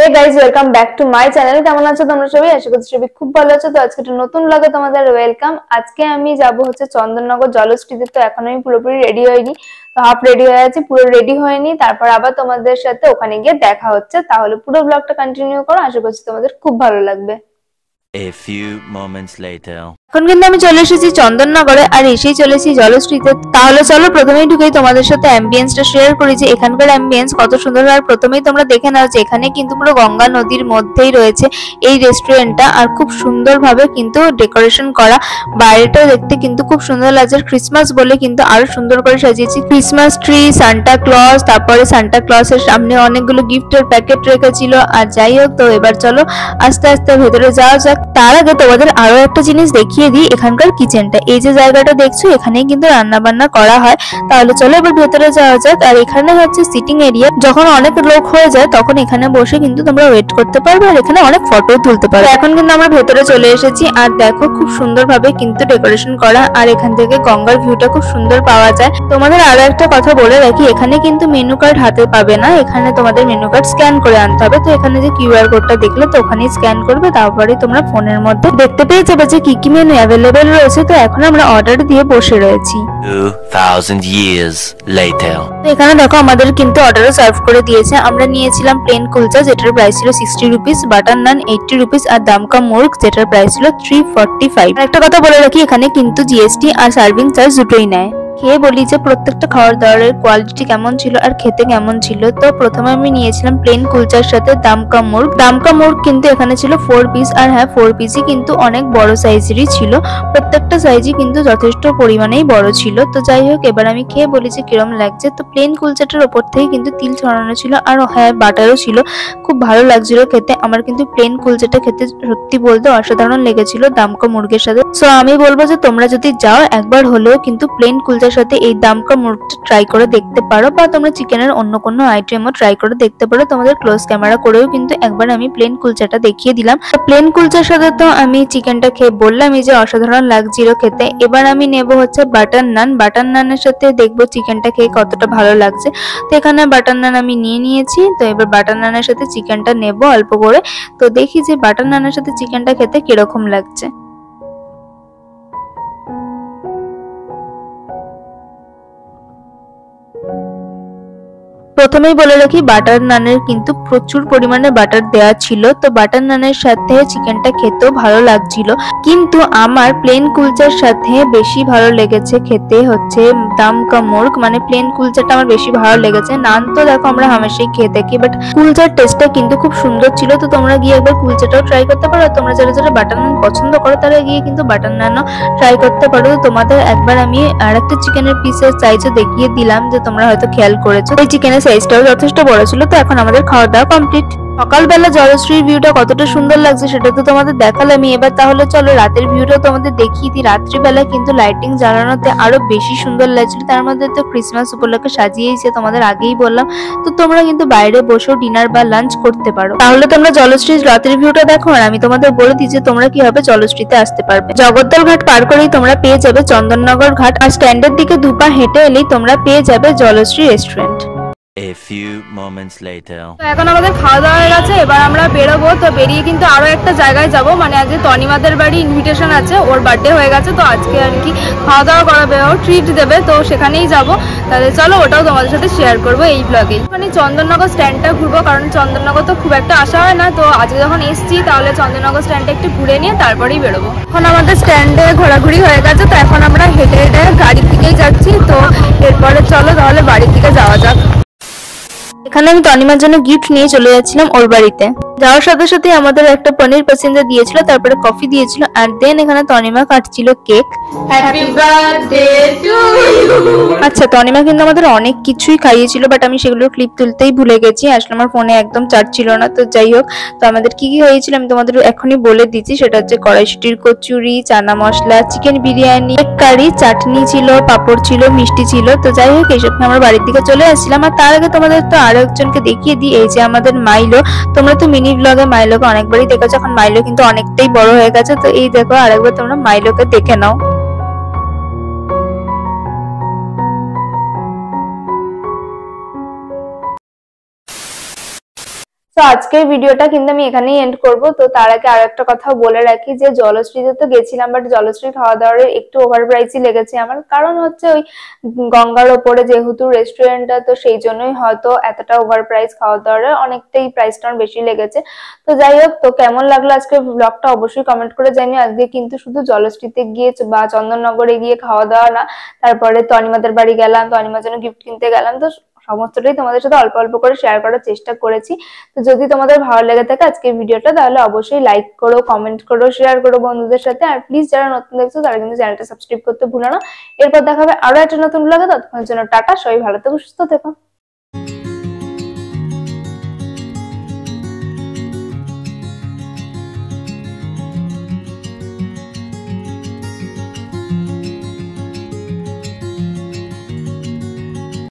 Hey guys, welcome back to my channel. কেমন আছো তোমরা সবাই? আশা করছি সবাই খুব ভালো আছো। তো আজকে একটা নতুন ব্লগে তোমাদের ওয়েলকাম। আজকে আমি যাব হচ্ছে চন্দননগর জলশ্রীতে। তো এখন আমি পুরোপুরি রেডি হইনি, তো হাফ রেডি হয়ে আছি, পুরো রেডি হয়নি। তারপর আবার তোমাদের সাথে ওখানে গিয়ে দেখা হচ্ছে। তাহলে পুরো ব্লগটা কন্টিনিউ করো, আশা করছি তোমাদের খুব ভালো লাগবে। A few moments later. এখন কিন্তু আমি চলে এসেছি চন্দননগরে, আর এসেই চলেছি জলশ্রীতে। তাহলে চলো প্রথমেই ঢুকেই তোমাদের সাথে অ্যাম্বিয়েন্সটা শেয়ার করি যে এখানকার অ্যাম্বিয়েন্স কত সুন্দর। আর প্রথমেই তোমরা দেখে নাও যে এখানে কিন্তু পুরো গঙ্গা নদীর মধ্যেই রয়েছে এই রেস্টুরেন্টটা, আর খুব সুন্দরভাবে কিন্তু ডেকোরেশন করা। বাইরেটাও দেখতে কিন্তু খুব সুন্দর লাগছে। ক্রিসমাস বলে কিন্তু আরো সুন্দর করে সাজিয়েছি, ক্রিসমাস ট্রি, সান্টা ক্লজ, তারপরে সান্টা ক্লজের সামনে অনেকগুলো গিফটের প্যাকেট রেখেছিল। আর যাই হোক, তো এবার চলো আস্তে আস্তে ভেতরে যাওয়া যাক। তার আগে তোমাদের আরো একটা জিনিস দেখিয়ে দিই, এখানকার কিচেনটা। এই যে জায়গাটা দেখছো, এখানেই কিন্তু রান্না বান্না করা হয়। তাহলে চলো এবার ভেতরে যাওয়া যাক। আর এখানে হচ্ছে সিটিং এরিয়া, যখন অনেক লোক হয়ে যায় তখন এখানে বসে কিন্তু তোমরা ওয়েট করতে পারবে, আর এখানে অনেক ফটো তুলতে পারবে। এখন কিন্তু আমরা ভেতরে চলে এসেছি, আর দেখো খুব সুন্দরভাবে কিন্তু ডেকোরেশন করা, আর এখান থেকে গঙ্গার ভিউটা খুব সুন্দর পাওয়া যায়। তোমাদের আরো একটা কথা বলে রাখি, এখানে কিন্তু মেনু কার্ড হাতে পাবে না, এখানে তোমাদের মেনু কার্ড স্ক্যান করে আনতে হবে। তো এখানে যে কিউআর কোডটা দেখলে, তো ওখানেই স্ক্যান করবে, তারপরে তোমরা ফোনের মধ্যে দেখতে পেয়ে যাবে যে কি কি মেনু অ্যাভেলেবেল রয়েছে। তো এখন আমরা অর্ডার দিয়ে বসে রয়েছি। 2000 years later. তো এখানে দেখো আমাদের কিন্তু অর্ডারও সার্ভ করে দিয়েছে। আমরা নিয়েছিলাম প্লেন কুলচা, যেটার প্রাইস ছিল 60 রুপিস, বাটার নান 80 রুপিস, আর দামকা মুর্গ, যেটার প্রাইস ছিল 345। একটা কথা বলে রাখি, এখানে কিন্তু জিএসটি আর সার্ভিং চার্জ দুটোই নেয়। খেয়ে বলি যে প্রত্যেকটা খাবার দাবারের কোয়ালিটি কেমন ছিল আর খেতে কেমন ছিল। তো প্রথমে আমি নিয়েছিলাম প্লেন কুলচার সাথে দামকা মুর্গ। দামকা মুর্গ কিন্তু এখানে ছিল 4 পিস, আর হ্যাঁ 4 পিসই কিন্তু অনেক বড় সাইজেরই ছিল। প্রত্যেকটা সাইজই কিন্তু যথেষ্ট পরিমাণেই বড় ছিল। তো যাই হোক, এবার আমি খেয়ে বলি যে কিরম লাগছে। তো প্লেন কুলচাটার ওপর থেকে কিন্তু তিল ছড়ানো ছিল, আর হ্যাঁ বাটারও ছিল। খুব ভালো লাগছিল খেতে। আমার কিন্তু প্লেন কুলচাটা খেতে সত্যি বলতে অসাধারণ লেগেছিল দামকা মুর্গের সাথে। সো আমি বলবো যে তোমরা যদি যাও একবার হলেও কিন্তু প্লেন কুলচার সাথে এই দামকা মুর্গটা ট্রাই করে দেখতে পারো, বা তোমরা চিকেনের অন্য কোনো আইটেমও ট্রাই করে দেখতে পারো। তোমাদের ক্লোজ ক্যামেরা করেও কিন্তু একবার আমি প্লেন কুলচাটা দেখিয়ে দিলাম। প্লেন কুলচার সাথে তো আমি চিকেনটা খেয়ে বললামই যে অসাধারণ লাগছিল খেতে। এবার আমি নেব হচ্ছে বাটার নান। বাটার নানের সাথে দেখবো চিকেনটা খেয়ে কতটা ভালো লাগছে। তো এখানে বাটার নান আমি নিয়ে নিয়েছি। তো এবার বাটার নানের সাথে চিকেনটা নেব অল্প করে। তো দেখি যে বাটার নানের সাথে চিকেনটা খেতে কিরকম লাগছে। প্রথমেই বলে রাখি, বাটার নানের কিন্তু প্রচুর পরিমাণে বাটার দেওয়া ছিল। তো বাটার নানের সাথে চিকেনটা খেতেও ভালো লাগছিল, কিন্তু আমার প্লেন কুলচার সাথে বেশি ভালো লেগেছে খেতে হচ্ছে দামকা মুর্গ। মানে প্লেন কুলচাটা আমার বেশি ভালো লেগেছে। নান তো দেখো আমরা হামেশাই খেয়ে থাকি, বাট কুলচার টেস্টটা কিন্তু খুব সুন্দর ছিল। তো তোমরা গিয়ে একবার কুলচাটাও ট্রাই করতে পারো। তোমরা যারা যারা বাটার নান পছন্দ করো তারা গিয়ে কিন্তু বাটার নানও ট্রাই করতে পারো। তো তোমাদের একবার আমি আর একটা চিকেনের পিসের সাইজও দেখিয়ে দিলাম, যে তোমরা হয়তো খেয়াল করেছো। এই চিকেনের সাইজটাও যথেষ্ট বড় ছিল। তো এখন আমাদের খাওয়া দাওয়া কমপ্লিট। সকালবেলা জলশ্রীর ভিউটা কতটা সুন্দর লাগছে সেটা তো তোমাদের দেখালামই। এবার তাহলে চলো রাতের ভিউটাও তোমাদের দেখিয়ে দিই। রাত্রিবেলা কিন্তু লাইটিং জ্বালানোতে আরো বেশি সুন্দর লাগছিল। তার মধ্যে তো ক্রিসমাস উপলক্ষে সাজিয়েছে, তোমাদের আগেই বললাম। তো তোমরা কিন্তু বাইরে বসেও ডিনার বা লাঞ্চ করতে পারো। তাহলে তোমরা জলশ্রীর রাতের ভিউটা দেখো, আর আমি তোমাদের বলে দিই যে তোমরা কিভাবে জলশ্রীতে আসতে পারবে। জগদ্দল ঘাট পার করেই তোমরা পেয়ে যাবে চন্দননগর ঘাট, আর স্ট্যান্ডের দিকে দুপা হেঁটে এলেই তোমরা পেয়ে যাবে Jalashree restaurant. A few moments later. তো এখন আমাদের খাওয়া দাওয়া হয়ে গেছে, এবার আমরা বেরোবো। তো বেরিয়ে কিন্তু আরো একটা জায়গায় যাব, মানে আজকে তনিমাদের বাড়ি ইনভিটেশন আছে, ওর বার্থডে হয়ে গেছে। তো আজকে আর কি খাওয়া দাওয়া করাবে, ও ট্রিট দেবে, তো সেখানেই যাব। তাহলে চলো ওটাও তোমাদের সাথে শেয়ার করবো এই ব্লগেই। মানে চন্দননগর স্ট্যান্ডটা ঘুরবো, কারণ চন্দননগর তো খুব একটা আসা হয় না। তো আজকে যখন এসছি তাহলে চন্দননগর স্ট্যান্ডটা একটু ঘুরে নিয়ে তারপরেই বেরোবো। এখন আমাদের স্ট্যান্ডে ঘোরাঘুরি হয়ে গেছে, তো এখন আমরা হেঁটে হেঁটে গাড়ির দিকেই যাচ্ছি। তো এরপরে চলো তাহলে বাড়ির দিকে যাওয়া যাক। এখানে আমি তনিমার জন্য গিফট নিয়ে চলে যাচ্ছিলাম ওর বাড়িতে। যাওয়ার সাথে সাথে আমাদের একটা পনির প্যাসেঞ্জার দিয়েছিল, তারপরে কফি দিয়েছিল, আর দেন এখানে তনিমা কাটছিল cake. Happy birthday to you. আচ্ছা, তনিমা কিন্তু আমাদের অনেক কিছুই খাইয়েছিল, বাট আমি সেগুলোর ক্লিপ তুলতেই ভুলে গেছি। আসলে আমার ফোনে একদম চার্জ ছিল না। তো যাই হোক, তো আমাদের কি কি হয়েছিল আমি তোমাদের এখনই বলে দিচ্ছি। সেটা হচ্ছে কড়াইশুটির কচুরি, চানা মশলা, চিকেন বিরিয়ানি, এক কারি, চাটনি ছিল, পাঁপড় ছিল, মিষ্টি ছিল। তো যাই হোক, এইসব আমরা বাড়ির দিকে চলে আসছিলাম। আর তার আগে তোমাদের তো আরো একজনকে দেখিয়ে দিই, এই যে আমাদের মাইলো। তোমরা তো মিনি ব্লগে মাইলোকে অনেকবারই দেখেছো, এখন মাইলো কিন্তু অনেকটাই বড় হয়ে গেছে। তো এই দেখো আরেকবার তোমরা মাইলোকে দেখে নাও। তো আজকের ভিডিওটা কিন্তু আমি এখানেই এন্ড করব। তো তার আগে আর একটা কথা বলে রাখি যে জলশ্রীতে তো গেছিলাম, বাট জলশ্রী খাওয়া দাওয়ার একটু ওভার প্রাইসই লেগেছে আমার, কারণ হচ্ছে ওই গঙ্গার ওপরে যেহেতু রেস্টুরেন্টটা, তো সেই জন্যই হয়তো এতটা ওভার প্রাইস, খাওয়া দাওয়ার অনেকটাই প্রাইসটা বেশি লেগেছে। তো যাই হোক, তো কেমন লাগলো আজকের ব্লগটা অবশ্যই কমেন্ট করে জানিও। আজকে কিন্তু শুধু জলশ্রীতে গিয়ে বা চন্দননগরে গিয়ে খাওয়া দাওয়া না, তারপরে তনিমাদের বাড়ি গেলাম, তনিমার জন্য গিফট কিনতে গেলাম, তো সমস্তটাই তোমাদের সাথে অল্প অল্প করে শেয়ার করার চেষ্টা করেছি। তো যদি তোমাদের ভালো লেগে থাকে আজকের ভিডিওটা, তাহলে অবশ্যই লাইক করো, কমেন্ট করো, শেয়ার করো বন্ধুদের সাথে। আর প্লিজ যারা নতুন দেখছো তারা কিন্তু চ্যানেলটা সাবস্ক্রাইব করতে ভুলো না। এরপর দেখা হবে আরো একটা নতুন ব্লগে। ততক্ষণের জন্য টাটা, সবাই ভালো থেকো, সুস্থ থেকো।